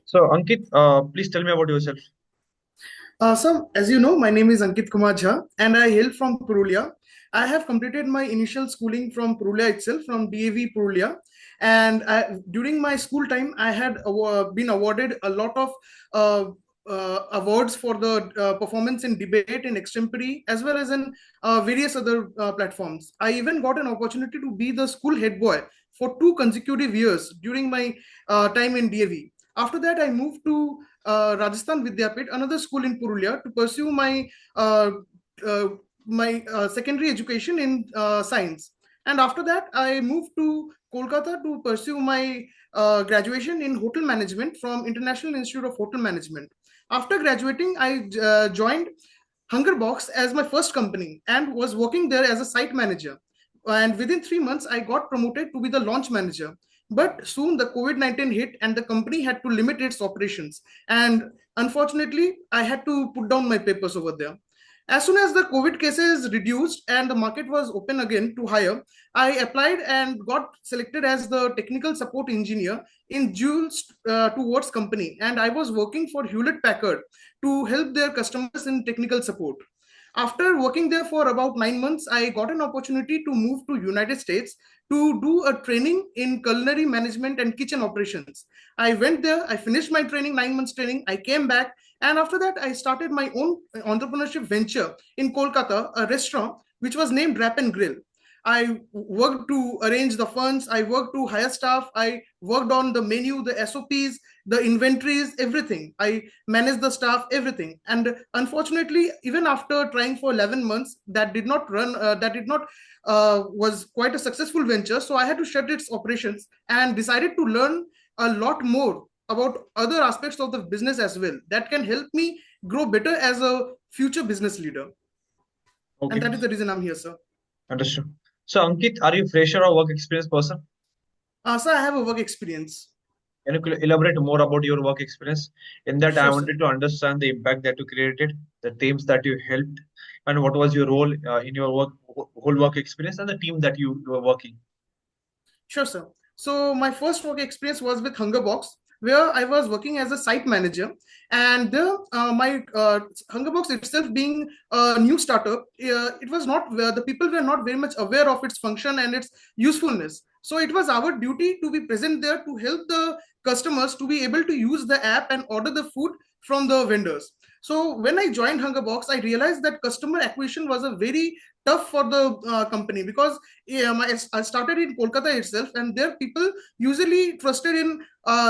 So, Ankit, please tell me about yourself. So, as you know, my name is Ankit Kumar Jha, and I hail from Purulia. I have completed my initial schooling from Purulia itself, from DAV Purulia. And during my school time, I had been awarded a lot of uh, awards for the performance in debate, in extempore, as well as in various other platforms. I even got an opportunity to be the school head boy for 2 consecutive years during my time in DAV. After that, I moved to Rajasthan Vidyapit, another school in Purulia, to pursue uh, uh, my secondary education in science. And after that, I moved to Kolkata to pursue my graduation in hotel management from International Institute of Hotel Management. After graduating, I joined Hungerbox as my first company and was working there as a site manager. And within 3 months, I got promoted to be the launch manager. But soon the COVID-19 hit and the company had to limit its operations. And unfortunately, I had to put down my papers over there. As soon as the COVID cases reduced and the market was open again to hire, I applied and got selected as the technical support engineer in Jules Towards company. And I was working for Hewlett Packard to help their customers in technical support. After working there for about 9 months, I got an opportunity to move to United States to do a training in culinary management and kitchen operations. I went there, I finished my training, 9 months training, I came back, and after that, I started my own entrepreneurship venture in Kolkata, a restaurant which was named Wrap and Grill. I worked to arrange the funds, I worked to hire staff, I worked on the menu, the SOPs, the inventories, everything. I managed the staff, everything. And unfortunately, even after trying for 11 months, that did not run, that did not was quite a successful venture. So I had to shut its operations and decided to learn a lot more about other aspects of the business as well that can help me grow better as a future business leader. And Okay, that is the reason I'm here, sir. understood. So, Ankit, are you fresher or work experience person? Sir, I have a work experience. Can you elaborate more about your work experience? In that, I Sure, sir. wanted to understand the impact that you created, the teams that you helped, and what was your role in your whole work experience, and the team that you were working. Sure, sir. So my first work experience was with Hungerbox, where I was working as a site manager, and my Hungerbox itself being a new startup, it was not the people were not very much aware of its function and its usefulness. So it was our duty to be present there to help the customers to be able to use the app and order the food from the vendors. So when I joined Hungerbox, I realized that customer acquisition was a very tough for the company because I started in Kolkata itself, and there people usually trusted in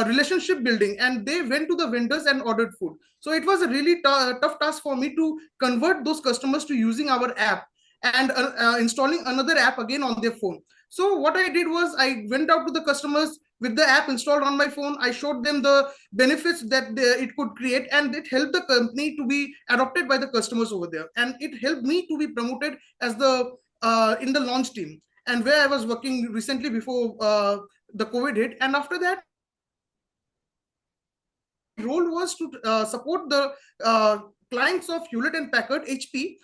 relationship building, and they went to the vendors and ordered food. So it was a really tough task for me to convert those customers to using our app and installing another app again on their phone. So what I did was I went out to the customers with the app installed on my phone. I showed them the benefits that it could create, and it helped the company to be adopted by the customers over there, and it helped me to be promoted as the in the launch team, and where I was working recently before the COVID hit. And after that, role was to support the clients of Hewlett and Packard HP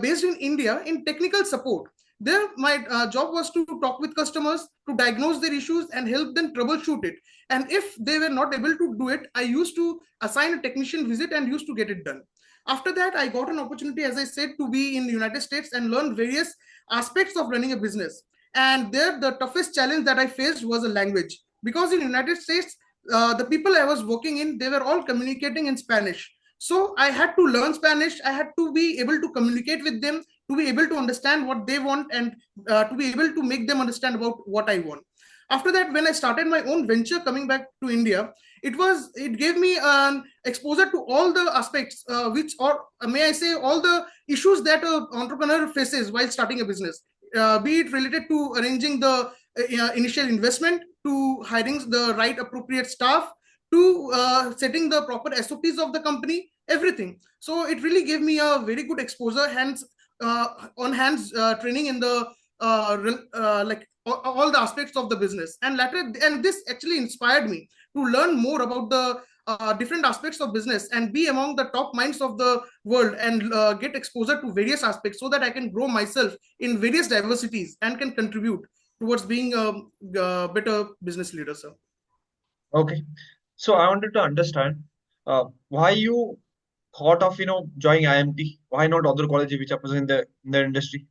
based in India in technical support. There, my job was to talk with customers, to diagnose their issues and help them troubleshoot it. And if they were not able to do it, I used to assign a technician visit and used to get it done. After that, I got an opportunity, as I said, to be in the United States and learn various aspects of running a business. And there, the toughest challenge that I faced was a language, because in the United States, the people I was working in, they were all communicating in Spanish. So I had to learn Spanish. I had to be able to communicate with them, to be able to understand what they want, and to be able to make them understand about what I want. After that, when I started my own venture coming back to India, it gave me an exposure to all the aspects, which, or may I say, all the issues that an entrepreneur faces while starting a business, be it related to arranging the initial investment, to hiring the right appropriate staff, to setting the proper SOPs of the company, everything. So it really gave me a very good exposure, hands on hands training in the like all the aspects of the business. And later, and this actually inspired me to learn more about the different aspects of business and be among the top minds of the world, and get exposure to various aspects so that I can grow myself in various diversities and can contribute towards being a better business leader, sir. Okay. So I wanted to understand why you thought of joining IMT. Why not other colleges which are present in the industry?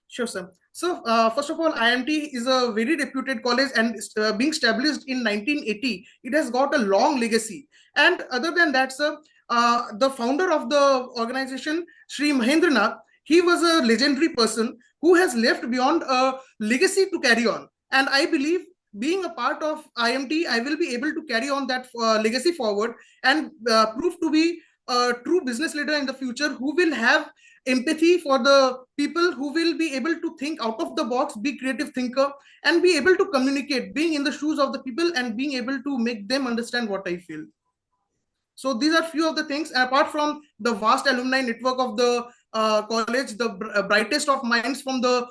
Sure, sir. So, first of all, IMT is a very reputed college, and being established in 1980, it has got a long legacy. And other than that, sir, the founder of the organization, Sri Mahendranath, he was a legendary person who has left beyond a legacy to carry on. And I believe being a part of IMT, I will be able to carry on that legacy forward and prove to be a true business leader in the future who will have empathy for the people, who will be able to think out of the box, be creative thinker, and be able to communicate, being in the shoes of the people and being able to make them understand what I feel. So these are few of the things. Apart from the vast alumni network of the college, the brightest of minds from the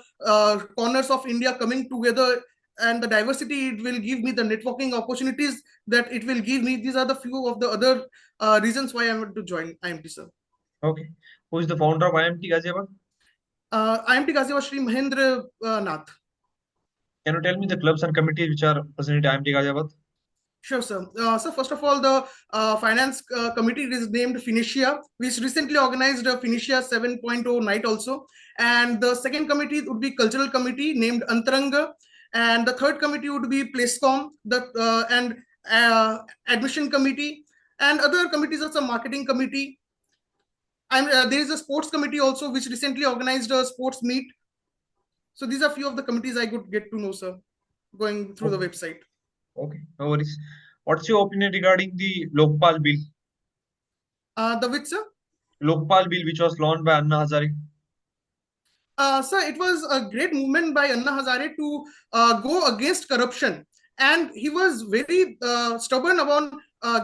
corners of India coming together, and the diversity it will give me, the networking opportunities that it will give me, these are the few of the other reasons why I want to join IMT, sir. Okay. Who is the founder of IMT Ghaziabad? IMT Ghaziabad, Sri Mahendra Nath. Can you tell me the clubs and committees which are present at IMT Ghaziabad? Sure, sir. So first of all, the finance committee is named Phoenicia, which recently organized a Phoenicia 7.0 night also. And the second committee would be cultural committee named Antaranga. And the third committee would be Placecom, and admission committee. And other committees are some marketing committee. And there is a sports committee also, which recently organized a sports meet. So these are few of the committees I could get to know, sir, going through the Okay. website. Okay. No worries. What's your opinion regarding the Lokpal bill? The which, sir? Lokpal bill which was launched by Anna Hazare. Sir, it was a great movement by Anna Hazare to go against corruption. And he was very stubborn about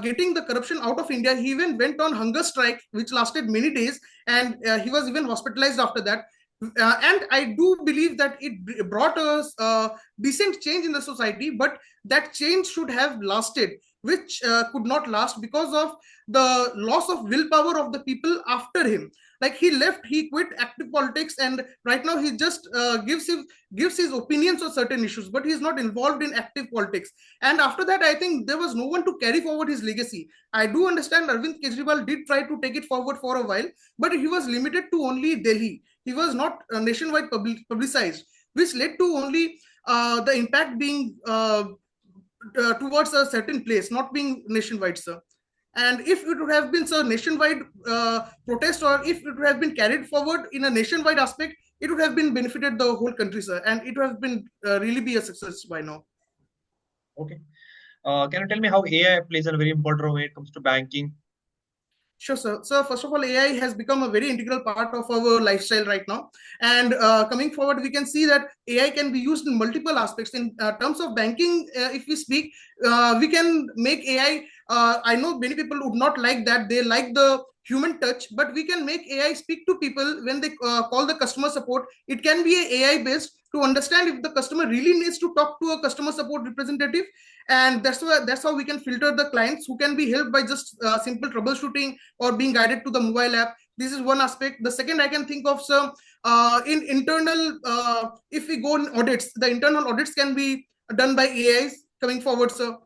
getting the corruption out of India. He even went on hunger strike, which lasted many days, and he was even hospitalized after that. And I do believe that it brought us decent change in the society, but that change should have lasted, which could not last because of the loss of willpower of the people after him. Like he left, he quit active politics, and right now he just gives his opinions on certain issues, but he's not involved in active politics. And after that, I think there was no one to carry forward his legacy. I do understand Arvind Kejriwal did try to take it forward for a while, but he was limited to only Delhi. He was not nationwide publicized, which led to only the impact being towards a certain place, not being nationwide, sir. And if it would have been a nationwide protest, or if it would have been carried forward in a nationwide aspect, it would have been benefited the whole country, sir, and it would have been really be a success by now. Okay. Can you tell me how AI plays a very important role when it comes to banking? Sure, sir. So first of all, AI has become a very integral part of our lifestyle right now. And coming forward, we can see that AI can be used in multiple aspects. In terms of banking, if we speak, we can make AI. I know many people would not like that. They like the human touch, but we can make AI speak to people when they call the customer support. It can be AI based to understand if the customer really needs to talk to a customer support representative, and that's how we can filter the clients who can be helped by just simple troubleshooting or being guided to the mobile app. This is one aspect. The second I can think of, sir, in internal, if we go in audits, the internal audits can be done by AIs coming forward, sir.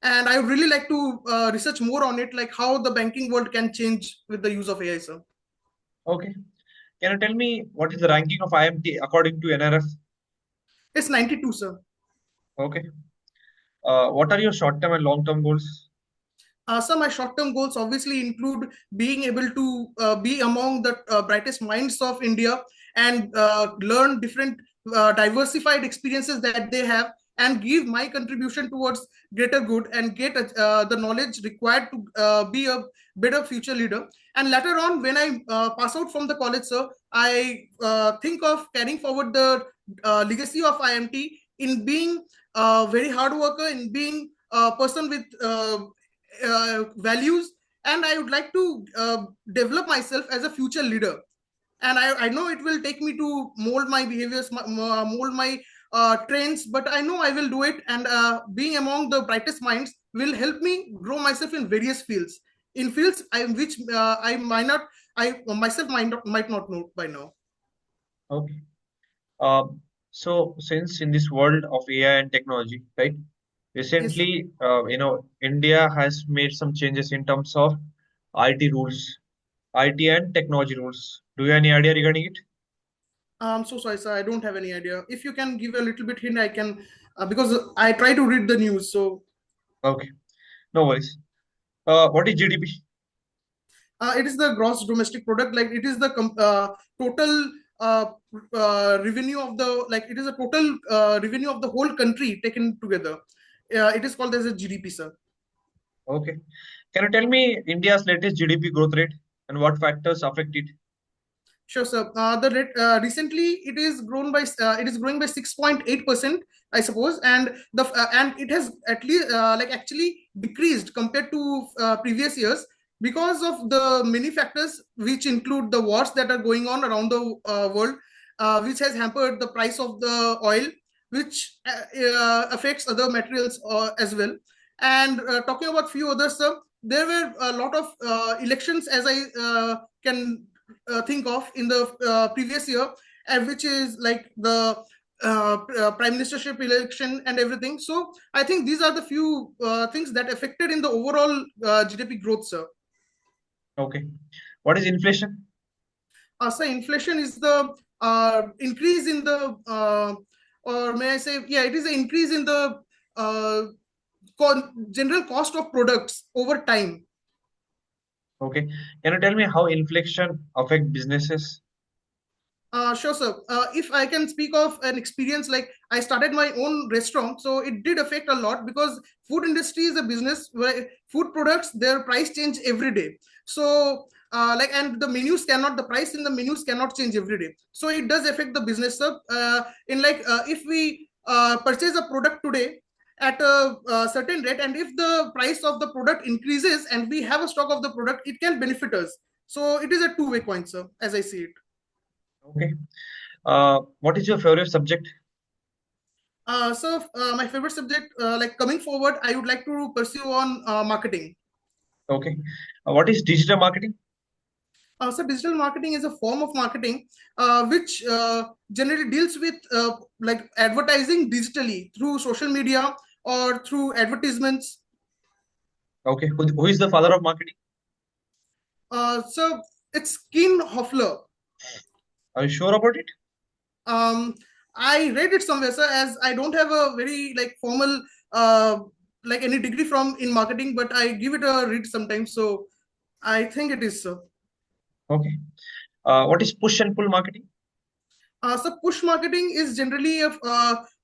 And I would really like to research more on it, like how the banking world can change with the use of AI, sir. Okay. Can you tell me what is the ranking of IMT according to NRF? It's 92, sir. Okay. What are your short-term and long-term goals? Some my short-term goals obviously include being able to be among the brightest minds of India, and learn different diversified experiences that they have, and give my contribution towards greater good, and get the knowledge required to be a better future leader. And later on, when I pass out from the college, sir, I think of carrying forward the legacy of IMT in being a very hard worker, in being a person with values, and I would like to develop myself as a future leader. And I know it will take me to mold my behaviors, mold my trends, but I know I will do it. And being among the brightest minds will help me grow myself in various fields, in fields which I might not, I myself might not know by now. Okay. So since in this world of AI and technology, right? Yes, sir. Recently, India has made some changes in terms of IT rules, IT and technology rules. Do you have any idea regarding it? I'm so sorry, sir. I don't have any idea. If you can give a little bit hint, I can, because I try to read the news. So Okay, no worries. What is GDP? it is the gross domestic product. Like it is the total revenue of the, like it is a total revenue of the whole country taken together. It is called as a GDP, sir. Okay. Can you tell me India's latest GDP growth rate and what factors affect it? Sure, sir. Recently it is grown by it is growing by 6.8%, I suppose, and and it has at least like actually decreased compared to previous years because of the many factors, which include the wars that are going on around the world, which has hampered the price of the oil, which affects other materials as well. And talking about few others, sir, there were a lot of elections, as I can think of in the previous year, and which is like the prime ministership election and everything. So I think these are the few things that affected in the overall GDP growth, sir. Okay. What is inflation? So inflation is the increase in the or may I say, yeah, it is an increase in the uh, general cost of products over time. Okay. Can you tell me how inflation affect businesses? Sure, sir. If I can speak of an experience, like I started my own restaurant, so it did affect a lot because food industry is a business where food products, their price change every day. So, and the menus cannot, the price in the menus cannot change every day. So it does affect the business, sir. If we purchase a product today at a certain rate, and if the price of the product increases and we have a stock of the product, it can benefit us. So it is a two-way coin, sir, as I see it. Okay. What is your favorite subject? My favorite subject, like coming forward, I would like to pursue on marketing. Okay. What is digital marketing? So digital marketing is a form of marketing which generally deals with like advertising digitally through social media or through advertisements. Okay. Who is the father of marketing? So it's Keen Hoffler. Are you sure about it? Um, I read it somewhere, sir, as I don't have a very like formal like any degree from in marketing, but I give it a read sometimes. So I think it is so. Okay. What is push and pull marketing? So push marketing is generally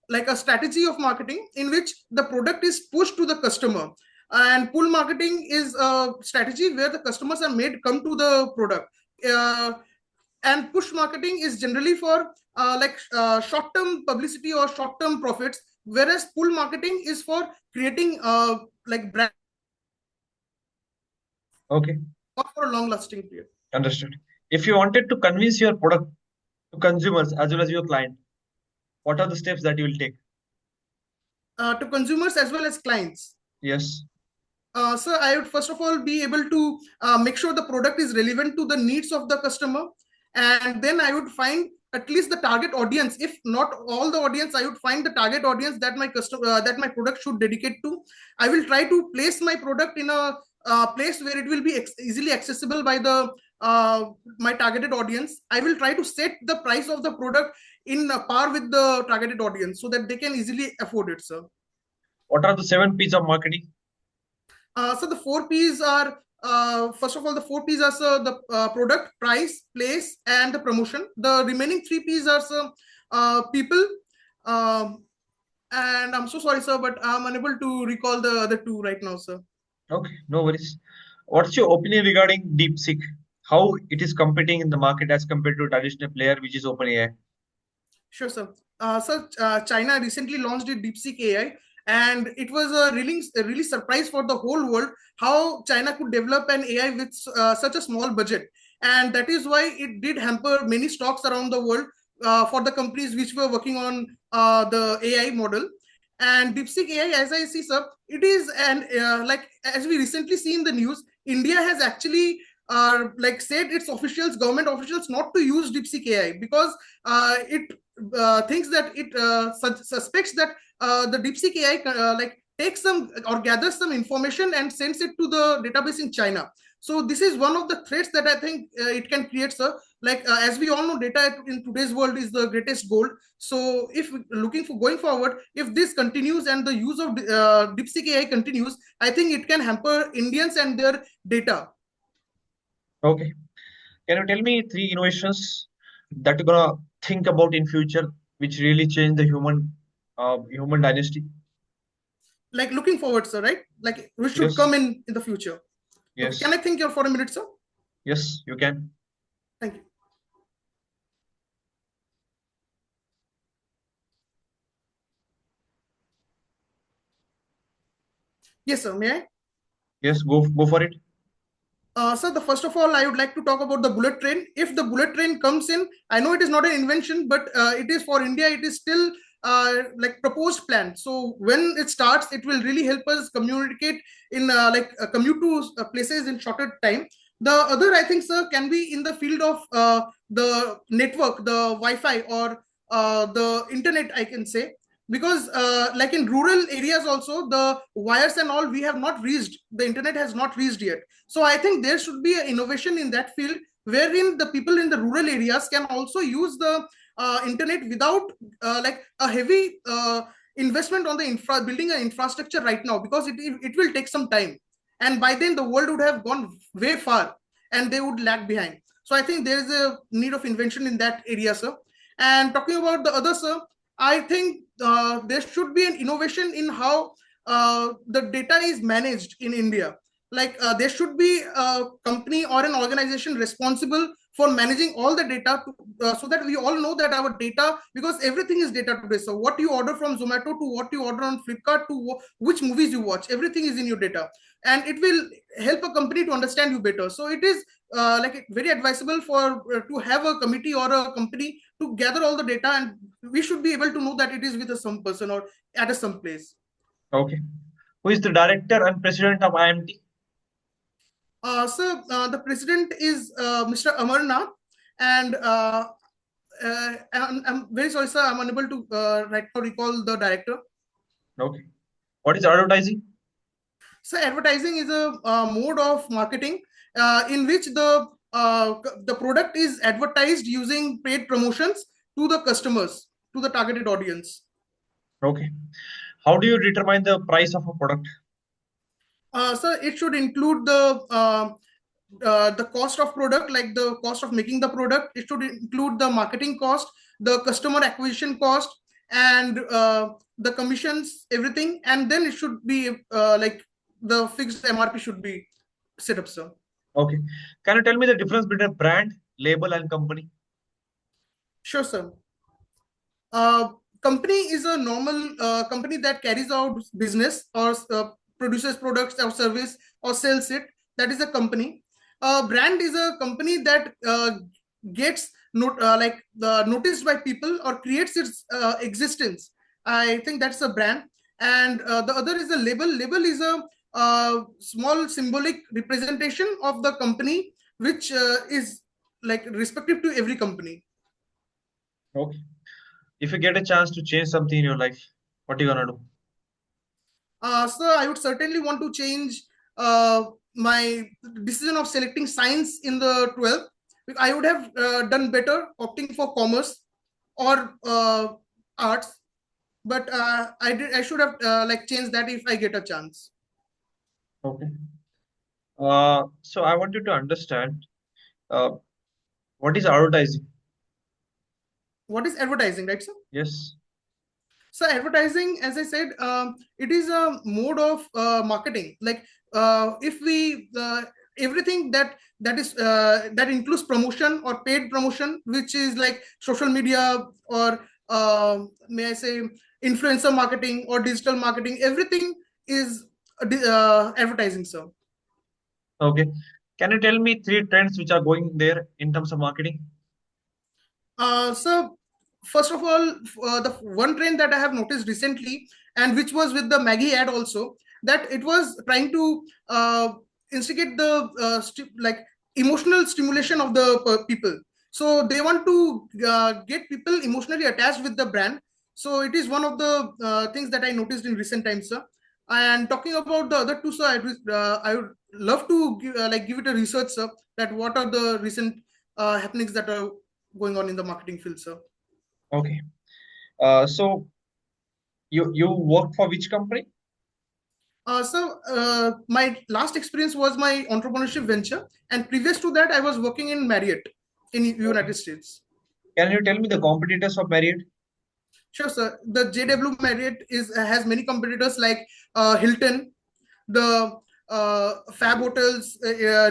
like a strategy of marketing in which the product is pushed to the customer, and pull marketing is a strategy where the customers are made come to the product. Uh, and push marketing is generally for short-term publicity or short-term profits, whereas pull marketing is for creating like brand Okay. for a long-lasting period. Understood. If you wanted to convince your product to consumers as well as your client, what are the steps that you will take? To consumers as well as clients. Yes. So I would first of all be able to make sure the product is relevant to the needs of the customer, and then I would find at least the target audience. If not all the audience, I would find the target audience that my customer that my product should dedicate to. I will try to place my product in a place where it will be easily accessible by the my targeted audience. I will try to set the price of the product in par with the targeted audience so that they can easily afford it, sir. What are the 7 P's of marketing? So the four P's are first of all, the four P's are the product, price, place, and the promotion. The remaining three P's are people. Um, and I'm so sorry, sir, but I'm unable to recall the other two right now, sir. Okay, no worries. What's your opinion regarding DeepSeek? How it is competing in the market as compared to traditional player, which is OpenAI? Sure, sir. China recently launched a DeepSeek AI, and it was a really surprise for the whole world how China could develop an AI with such a small budget, and that is why it did hamper many stocks around the world for the companies which were working on the AI model. And DeepSeek AI, as I see, sir, it is an like as we recently see in the news, India has actually like said its officials, government officials, not to use DeepSeek AI because it thinks that it suspects that the DeepSeek AI takes some or gathers some information and sends it to the database in China. So this is one of the threats that I think it can create, sir. Like as we all know, data in today's world is the greatest gold. So if looking for going forward, if this continues and the use of DeepSeek AI continues, I think it can hamper Indians and their data. Okay. Can you tell me three innovations that you're gonna think about in future, which really change the human dynasty? Like looking forward, sir, right? Like we should Yes. come in the future. Okay, can Yes. I think here for a minute, sir? Yes. You can. Thank you. Yes, sir. May I? Yes. Go for it. So the first of all, I would like to talk about the bullet train. If the bullet train comes in, I know it is not an invention, but it is for India. It is still like proposed plan. So when it starts, it will really help us communicate in commute to places in shorter time. The other, I think, sir, can be in the field of the network, the Wi-Fi or the internet, I can say, because like in rural areas also, the wires and all we have not reached. The internet has not reached yet. So I think there should be an innovation in that field wherein the people in the rural areas can also use the internet without like a heavy investment on the building an infrastructure right now, because it will take some time, and by then the world would have gone way far and they would lag behind. So I think there is a need of invention in that area, sir. And talking about the other, sir, I think there should be an innovation in how the data is managed in India. Like there should be a company or an organization responsible for managing all the data so that we all know that our data, because everything is data today. So what you order from Zomato to what you order on Flipkart to which movies you watch, everything is in your data, and it will help a company to understand you better. So it is like very advisable for to have a committee or a company to gather all the data, and we should be able to know that it is with a some person or at a some place. Okay. Who is the director and president of IMT? The president is Mr. Amarnath, and I'm very sorry, sir. I'm unable to right now recall the director. Okay. What is advertising? So, advertising is a mode of marketing in which the product is advertised using paid promotions to the customers, to the targeted audience. Okay. How do you determine the price of a product? So it should include the cost of product, like the cost of making the product. It should include the marketing cost, the customer acquisition cost, and the commissions, everything. And then it should be like the fixed MRP should be set up, sir. Okay. Can you tell me the difference between brand, label, and company? Sure, sir. Uh, Company is a normal company that carries out business or produces products or service or sells it. That is a company. Brand is a company that gets noticed by people or creates its existence. I think that's a brand. And the other is a label. Label is a small symbolic representation of the company, which is like respective to every company. Okay. If you get a chance to change something in your life, what are you gonna do? So I would certainly want to change my decision of selecting science in the 12th. I would have done better opting for commerce or arts, but I should have like changed that if I get a chance. Okay. So I want you to understand uh, what is advertising. What is advertising, right, sir? Yes. So advertising, as I said, it is a mode of marketing. Like if we everything that includes promotion or paid promotion, which is like social media or may I say influencer marketing or digital marketing, everything is advertising, sir. Okay. Can you tell me three trends which are going there in terms of marketing? So first of all, the one trend that I have noticed recently, and which was with the Maggie ad also, that it was trying to instigate the like emotional stimulation of the people. So they want to get people emotionally attached with the brand. So it is one of the things that I noticed in recent times, sir. And talking about the other two, sir, I would love to give it a research, sir, that what are the recent happenings that are going on in the marketing field, sir. Okay. So you worked for which company? My last experience was my entrepreneurship venture, and previous to that, I was working in Marriott in Okay. United States. Can you tell me the competitors of Marriott? Sure, sir. The JW Marriott is has many competitors like Hilton, the Fab hotels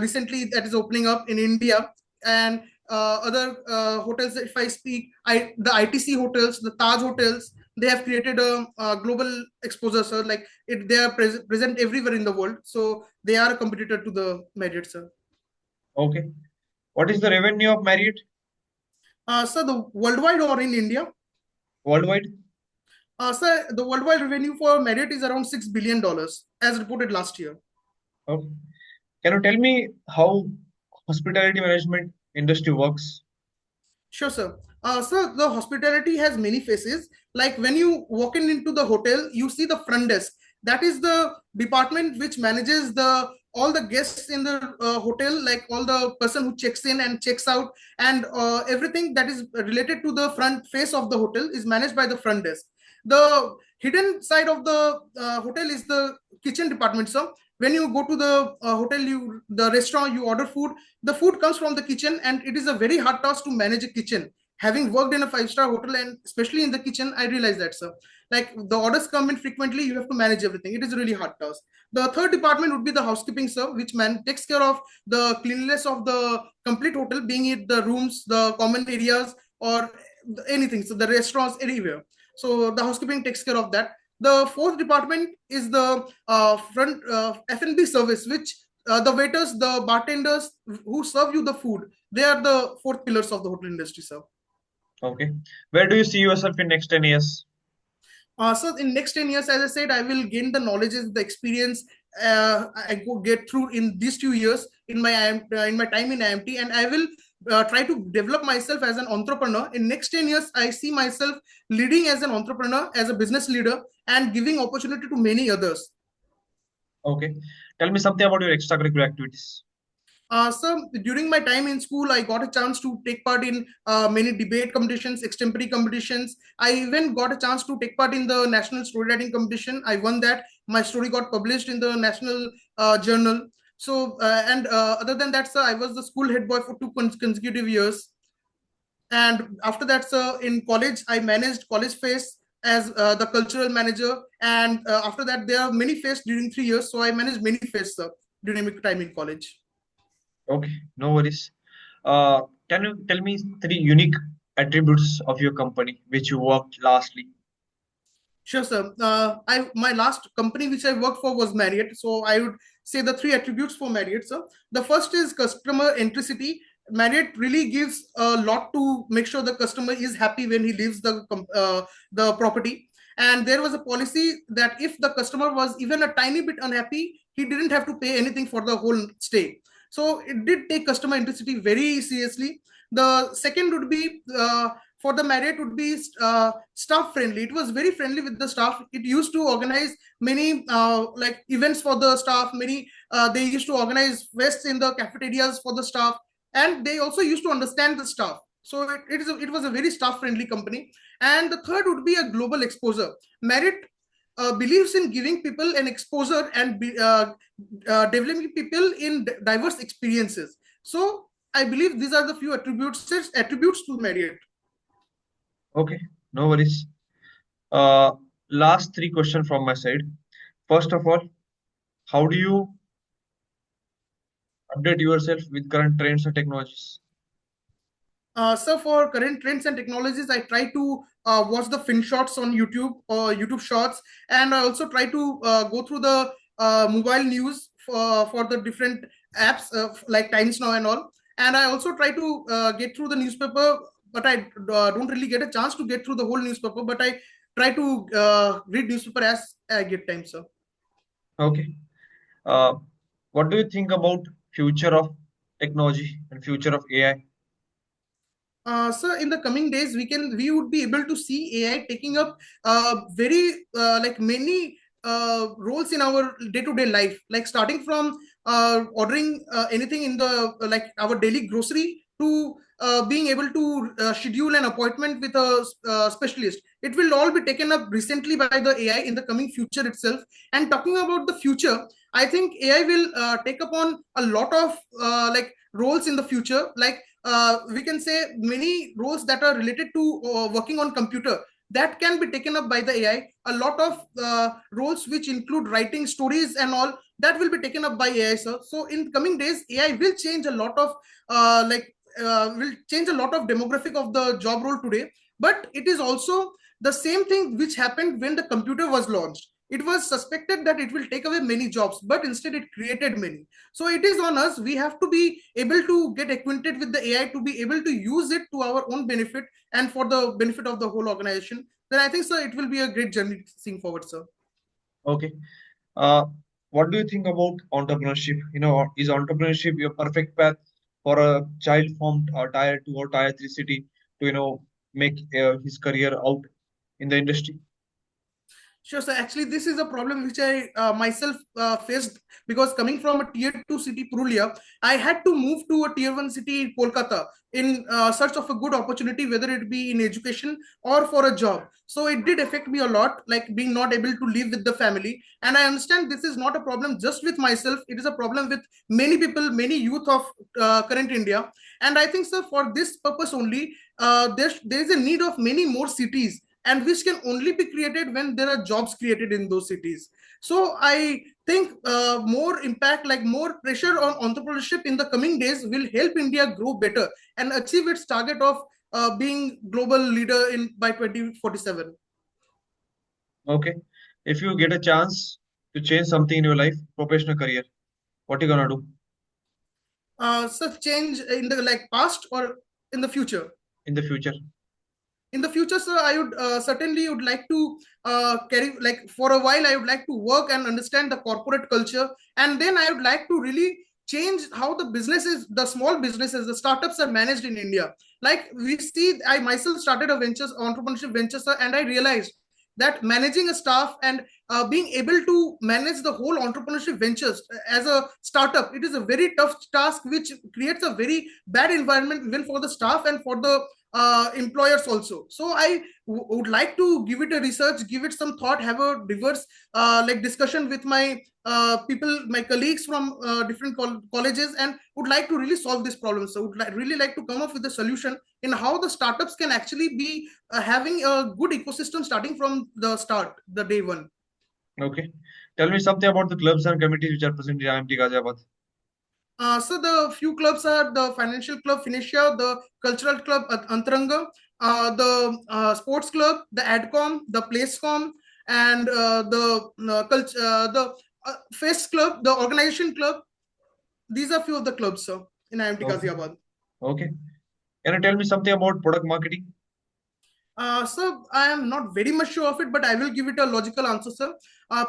recently that is opening up in India, and other hotels. If I speak, the ITC hotels, the Taj hotels, they have created a global exposure, sir. Like they are present everywhere in the world, so they are a competitor to the Marriott, sir. Okay. What is the revenue of Marriott Sir, the worldwide or in India? worldwide? Sir, the worldwide revenue for Marriott is around $6 billion, as reported last year. Okay. Can you tell me how hospitality management industry works? Sure, sir. Sir, the hospitality has many faces. Like when you walk in into the hotel, you see the front desk. That is the department which manages the all the guests in the hotel, like all the person who checks in and checks out, and everything that is related to the front face of the hotel is managed by the front desk. The hidden side of the hotel is the kitchen department, sir. When you go to the hotel, the restaurant, you order food, the food comes from the kitchen, and it is a very hard task to manage a kitchen. Having worked in a five-star hotel and especially in the kitchen, I realize that, sir. Like the orders come in frequently, you have to manage everything. It is a really hard task. The third department would be the housekeeping, sir, which man takes care of the cleanliness of the complete hotel, being it the rooms, the common areas, or anything, so the restaurants, anywhere. So the housekeeping takes care of that. The fourth department is the front F&B service, which the waiters, the bartenders who serve you the food, they are the fourth pillars of the hotel industry, sir. Okay. Where do you see yourself in next 10 years? So in next 10 years, as I said, I will gain the knowledges, the experience I go get through in these 2 years in my time in IMT, and I will try to develop myself as an entrepreneur. In next 10 years, I see myself leading as an entrepreneur, as a business leader, and giving opportunity to many others. Okay. Tell me something about your extracurricular activities. So during my time in school, I got a chance to take part in many debate competitions, extempore competitions. I even got a chance to take part in the national story writing competition. I won that. My story got published in the national journal. So and other than that, sir, I was the school head boy for two consecutive years. And after that, sir, in college, I managed college fest as the cultural manager. And after that, there are many fests during 3 years. So I managed many fests, sir, during my time in college. Okay, no worries. Can you tell me three unique attributes of your company which you worked lastly? Sure, sir. I my last company which I worked for was Marriott, so I would say the three attributes for Marriott, sir. The first is customer centricity. Marriott really gives a lot to make sure the customer is happy when he leaves the property. And there was a policy that if the customer was even a tiny bit unhappy, he didn't have to pay anything for the whole stay. So it did take customer centricity very seriously. The second would be for the Marriott would be staff friendly. It was very friendly with the staff. It used to organize many like events for the staff. Many they used to organize fests in the cafeterias for the staff, and they also used to understand the staff. So it was a very staff friendly company. And the third would be a global exposure. Marriott believes in giving people an exposure and developing people in diverse experiences. So I believe these are the few attributes to Marriott. Okay, no worries. Uh, Last three questions from my side. First of all, how do you update yourself with current trends and technologies? So for current trends and technologies, I try to watch the fin shots on YouTube or YouTube Shorts, and I also try to go through the mobile news for the different apps like Times Now and all. And I also try to get through the newspaper, but I don't really get a chance to get through the whole newspaper. But I try to read newspaper as I get time, sir. Okay. Uh, what do you think about future of technology and future of AI? So in the coming days, we would be able to see AI taking up very like many roles in our day-to-day life, like starting from ordering anything in the like our daily grocery to being able to schedule an appointment with a specialist. It will all be taken up recently by the AI in the coming future itself. And talking about the future, I think AI will take upon a lot of like roles in the future. Like we can say many roles that are related to working on computer, that can be taken up by the AI. A lot of roles which include writing stories and all, that will be taken up by AI, sir. So in coming days, AI will change a lot of will change a lot of demographic of the job role today. But it is also the same thing which happened when the computer was launched. It was suspected that it will take away many jobs, but instead it created many. So it is on us. We have to be able to get acquainted with the AI to be able to use it to our own benefit and for the benefit of the whole organization. Then I think, sir, it will be a great journey seeing forward, sir. Okay. Uh, what do you think about entrepreneurship? Is entrepreneurship your perfect path for a child from tier 2 or tier 3 city to, make his career out in the industry? Sure, sir. Actually, this is a problem which I myself faced, because coming from a tier 2 city, Purulia, I had to move to a tier 1 city, Kolkata, in search of a good opportunity, whether it be in education or for a job. So it did affect me a lot, like being not able to live with the family. And I understand this is not a problem just with myself, it is a problem with many people, many youth of current India. And I think, sir, for this purpose only, there is a need of many more cities, and which can only be created when there are jobs created in those cities. So I think more impact, like more pressure on entrepreneurship in the coming days will help India grow better and achieve its target of being global leader in by 2047. Okay. If you get a chance to change something in your life, professional career, what you gonna do Such change in the like past or in the future? in the future? In the future, sir, I would certainly would like to carry, like for a while I would like to work and understand the corporate culture, and then I would like to really change how the businesses, the small businesses, the startups are managed in India. Like we see, I myself started a ventures entrepreneurship venture, sir, and I realized that managing a staff and being able to manage the whole entrepreneurship ventures as a startup, it is a very tough task which creates a very bad environment even for the staff and for the employers also. So I would like to give it a research, give it some thought, have a diverse like discussion with my people, my colleagues from different colleges, and would like to really solve this problem. So would really like to come up with a solution in how the startups can actually be having a good ecosystem starting from the start, the day one. Okay. Tell me something about the clubs and committees which are present in IMT Ghaziabad. So the few clubs are the financial club Phoenicia, the cultural club Antaranga, the sports club, the Adcom, the Placecom, and the Fest club, the organization club. These are few of the clubs, sir, in IMT Okay. Ghaziabad. Okay. Can you tell me something about product marketing? So I am not very much sure of it, but I will give it a logical answer, sir.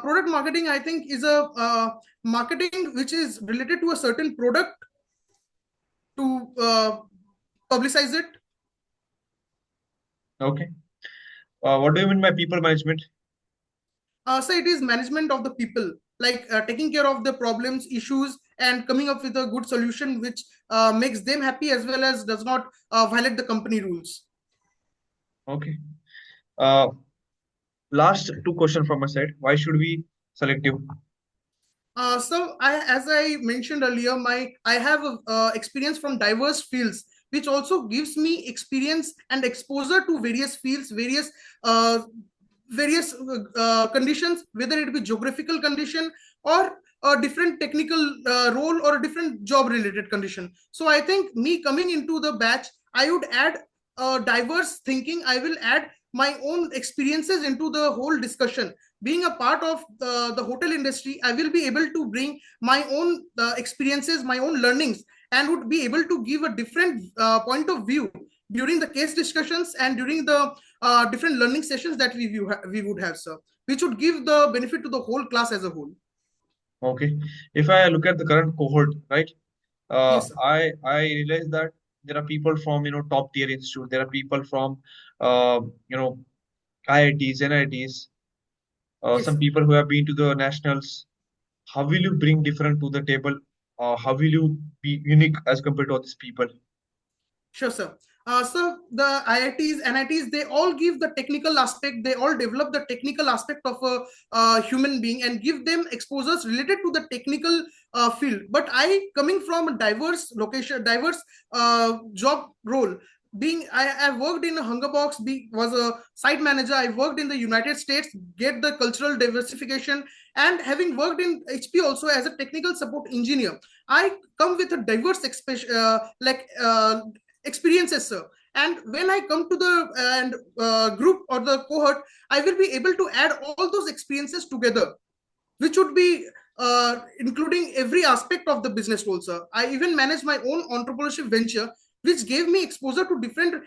Product marketing, I think, is a marketing which is related to a certain product to publicize it. Okay. What do you mean by people management? So it is management of the people, like taking care of the problems, issues, and coming up with a good solution which makes them happy as well as does not violate the company rules. Okay. Uh, Last two questions from my side. Why should we selective? So as I mentioned earlier, I have experience from diverse fields, which also gives me experience and exposure to various fields, uh, various conditions, whether it be geographical condition or a different technical role or a different job related condition. So I think me coming into the batch, I would add diverse thinking. I will add my own experiences into the whole discussion. Being a part of the hotel industry, I will be able to bring my own experiences, my own learnings, and would be able to give a different point of view during the case discussions and during the different learning sessions that we would have, sir, which would give the benefit to the whole class as a whole. Okay. If I look at the current cohort, right? Yes, sir. I realize that there are people from top tier institute. There are people from uh, you know IITs, NITs. Yes, some sir. people who have been to the nationals. How will you bring different to the table? How will you be unique as compared to these people? Sure, sir. So the IITs, NITs, they all give the technical aspect. They all develop the technical aspect of a human being and give them exposures related to the technical field. But I, coming from a diverse location, diverse job role, being I worked in a hunger box, was a site manager. I worked in the United States, get the cultural diversification, and having worked in HP also as a technical support engineer, I come with a diverse experiences, sir. And when I come to the group or the cohort, I will be able to add all those experiences together, which would be including every aspect of the business role, sir. I even manage my own entrepreneurship venture, which gave me exposure to different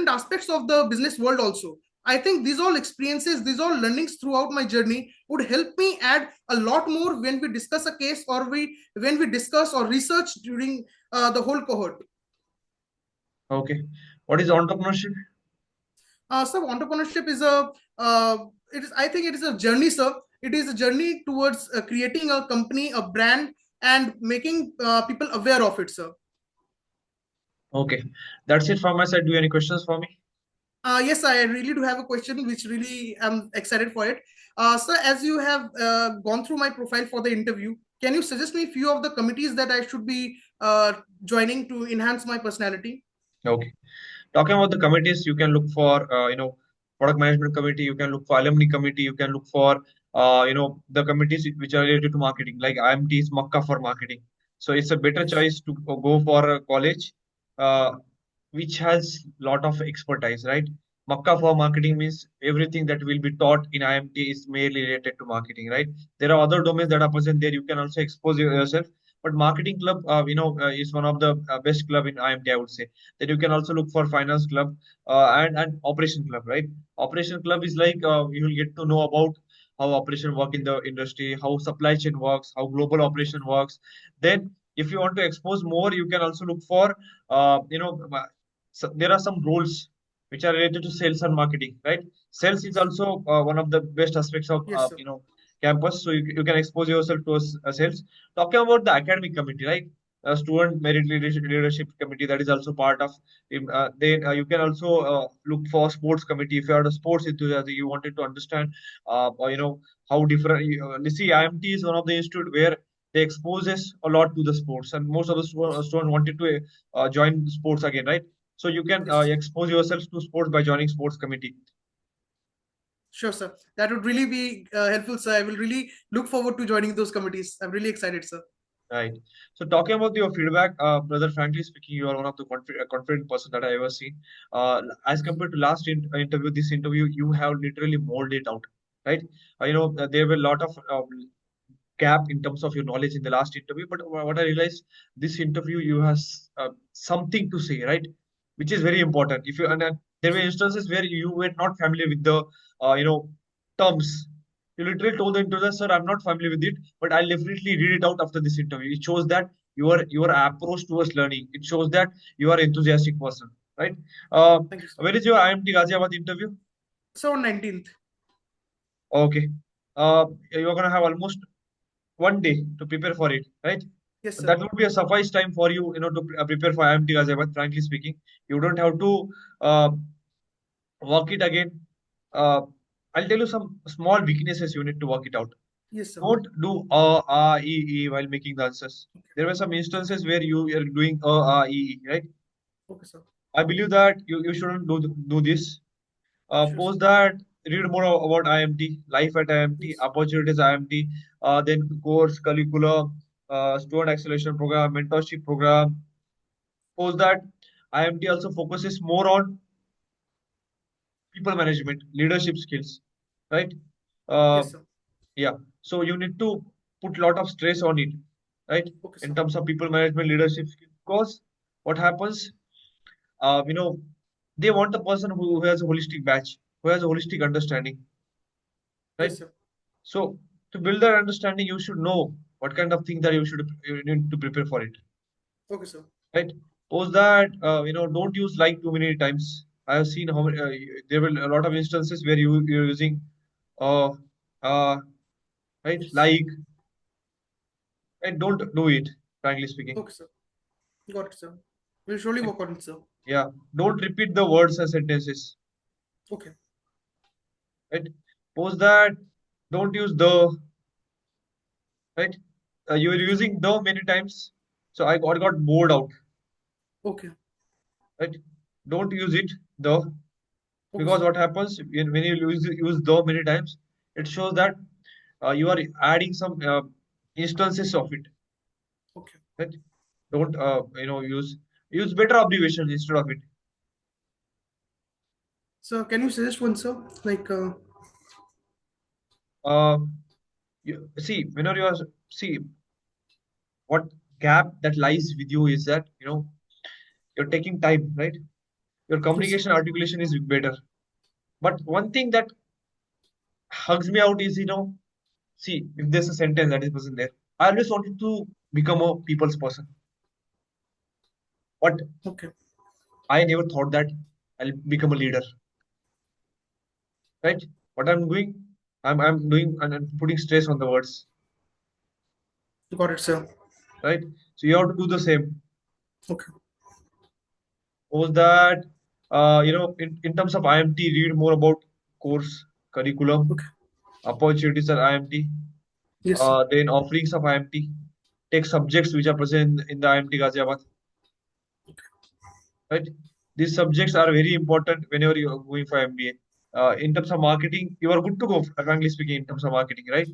aspects of the business world also. I think these all experiences, these all learnings throughout my journey would help me add a lot more when we discuss a case, or we when we discuss or research during the whole cohort. Okay. What is entrepreneurship? So entrepreneurship is a it is, I think it is a journey, sir. It is a journey towards creating a company, a brand, and making people aware of it, sir. Okay. That's it from my side. Do you have any questions for me? Yes, I really do have a question, which really I'm excited for it. Sir, as you have gone through my profile for the interview, can you suggest me a few of the committees that I should be joining to enhance my personality? Okay. Talking about the committees, you can look for, product management committee, you can look for alumni committee, you can look for, the committees which are related to marketing, like IMT is Makkah for marketing. So it's a better Yes, choice to go for a college, uh, which has lot of expertise, right? Makkah for marketing means everything that will be taught in IMT is mainly related to marketing, right? There are other domains that are present there. You can also expose yourself. But marketing club, is one of the best club in IMT, I would say. Then you can also look for finance club and operation club, right? Operation club is like you will get to know about how operation work in the industry, how supply chain works, how global operation works. Then if you want to expose more, you can also look for uh, you know so there are some roles which are related to sales and marketing, right? Sales is yes, also one of the best aspects of yes, sir. campus, so you can expose yourself to sales. Talking about the academic committee, right? Student merit leadership committee, that is also part of. Then you can also look for sports committee if you are a sports enthusiast. You wanted to understand, how different. You see, IMT is one of the institute where they exposes a lot to the sports, and most of the students wanted to join sports again, right? So you can Yes, expose yourself to sports by joining sports committee. sure, sir. That would really be helpful, sir. I will really look forward to joining those committees. I'm really excited, sir. Right. So talking about your feedback, brother, frankly speaking, you are one of the confident person that I ever seen. As compared to last interview, this interview, you have literally molded it out, right? There were a lot of gap in terms of your knowledge in the last interview, but what I realized, this interview, you have something to say, right? Which is very important. If you and there were instances where you were not familiar with the, uh, you know, terms. You literally told the interviewer, "Sir, I'm not familiar with it, but I'll definitely read it out after this interview." It shows that your approach towards learning. It shows that you are enthusiastic person, right? Uh, Thank you, sir. where is your IMT Ghaziabad interview? So on 19th. Okay. You're gonna have almost 1 day to prepare for it, right? Yes, That sir. would be a suffice time for you, to prepare for IMT Ghaziabad. Frankly speaking, you don't have to uh, work it again. Uh, I'll tell you some small weaknesses you need to work it out. Yes, sir. Don't do while making the answers. There were some Okay. instances where you are doing right? Okay, sir. I believe that you shouldn't do this. Sure, sir. Post that, read more about IMT, life at IMT, Yes. opportunities IMT, then course, curriculum, student acceleration program, mentorship program. Post that, IMT also focuses more on people management, leadership skills, right? Uh, Yes, sir. yeah. So you need to put a lot of stress on it, right? Okay, In sir. terms of people management, leadership skills. Because what happens, uh, you know, they want a person who has a holistic batch, who has a holistic understanding, right? Yes, sir. So to build that understanding, you should know what kind of thing that you need to prepare for it, Okay, sir. right? Post that, don't use like too many times. I have seen how many, there were a lot of instances where you're using uh, uh, right? Yes. Like, and don't do it, frankly speaking. Okay, sir. Got it, sir. We'll surely Right? work on it, sir. Yeah, don't repeat the words and sentences, Okay. right? Post that, don't use the, right? You were using the many times, so I got bored out, Okay. right? Don't use it, the, Okay, because sir. what happens when you use the many times, it shows that you are adding some instances of it, Okay. right? Don't use better abbreviations instead of it. So can you suggest one, sir? Like, Uh, see, whenever you are, see, what gap that lies with you is that you're taking time, right? Your yes, sir. communication articulation is better. But one thing that hugs me out is, see, if there's a sentence that is present there, I always wanted to become a people's person. But Okay. I never thought that I'll become a leader, right? What I'm doing, I'm doing and I'm putting stress on the words, Got it, sir. right? So you have to do the same. Okay. Was that, in terms of IMT, read more about course, curriculum, Okay. opportunities at IMT, Yes, sir. then offerings of IMT, take subjects which are present in the IMT Ghaziabad, right? These subjects are very important whenever you are going for MBA. In terms of marketing, you are good to go, frankly speaking, in terms of marketing, right?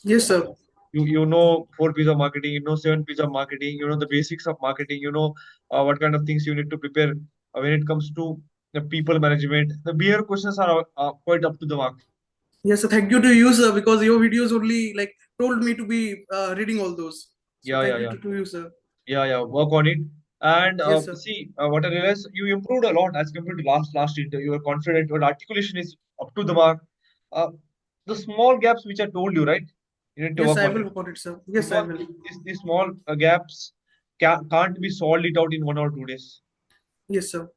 Yes, sir. You know four P's of marketing, you know seven P's of marketing, you know the basics of marketing, you know what kind of things you need to prepare when it comes to the people management. The behavior questions are quite up to the mark. Yes, sir. Thank you to you, sir, because your videos only like told me to be reading all those. So Yeah, yeah, thank you yeah. to you, sir. Yeah, yeah, work on it. And Yes, sir. see, what I realized, you improved a lot as compared to last interview. You were confident, your articulation is up to the mark. Uh, the small gaps which I told you, right? You need to Yes, work I on will it work on it, sir. Yes, I because will. these small gaps can't be solved it out in 1 or 2 days, Yes, sir.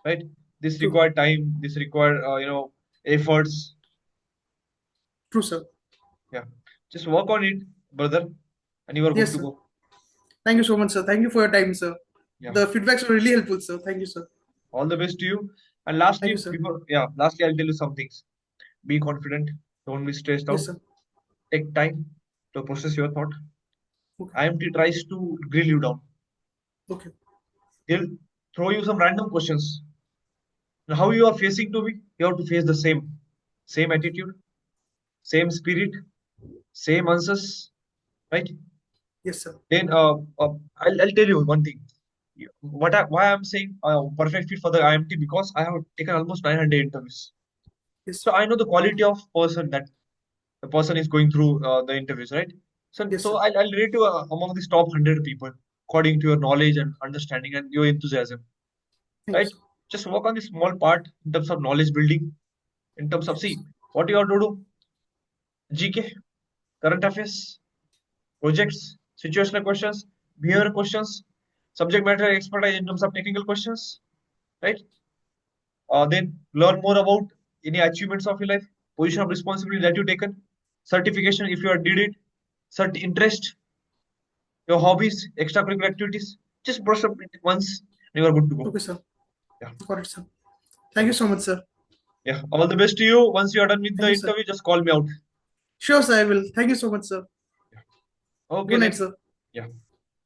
right? This True. required time. This required efforts. True, sir. Yeah, just work on it, brother, and you are good Yes, to sir. go. Thank you so much, sir. Thank you for your time, sir. Yeah, The feedbacks were really helpful, sir. Thank you, sir. all the best to you. And Thank you, lastly, sir. lastly, I'll tell you some things. Be confident. Don't be stressed Yes, out. sir. Take time to process your thought. Okay. IMT tries to grill you down. Okay. They'll throw you some random questions. And how you are facing to be, you have to face the same attitude, same spirit, same answers, right? Yes, sir. Then I'll tell you one thing. Why I'm saying perfect fit for the IMT because I have taken almost 900 interviews. Yes, So sir. I know the quality of person that the person is going through the interviews, right? So, Yes, so sir. I'll rate you among these top 100 people according to your knowledge and understanding and your enthusiasm, Thank you, right? sir. Just work on this small part in terms of knowledge building, in terms of, Yes. see, what you have to do, GK, current affairs, projects, situational questions, behavioral questions, subject matter expertise in terms of technical questions, right? Then learn more about any achievements of your life, position of responsibility that you taken, certification if you did it, cert interest, your hobbies, extracurricular activities. Just brush up it once, and you are good to go. Okay, sir. Yeah, Got it, sir. Thank yeah, you so much, sir. yeah. All the best to you. Once you are done with Thank the you, sir. interview, just call me out. Sure, sir. I will. Thank you so much, sir. Yeah. Okay Good night, then. sir. Yeah.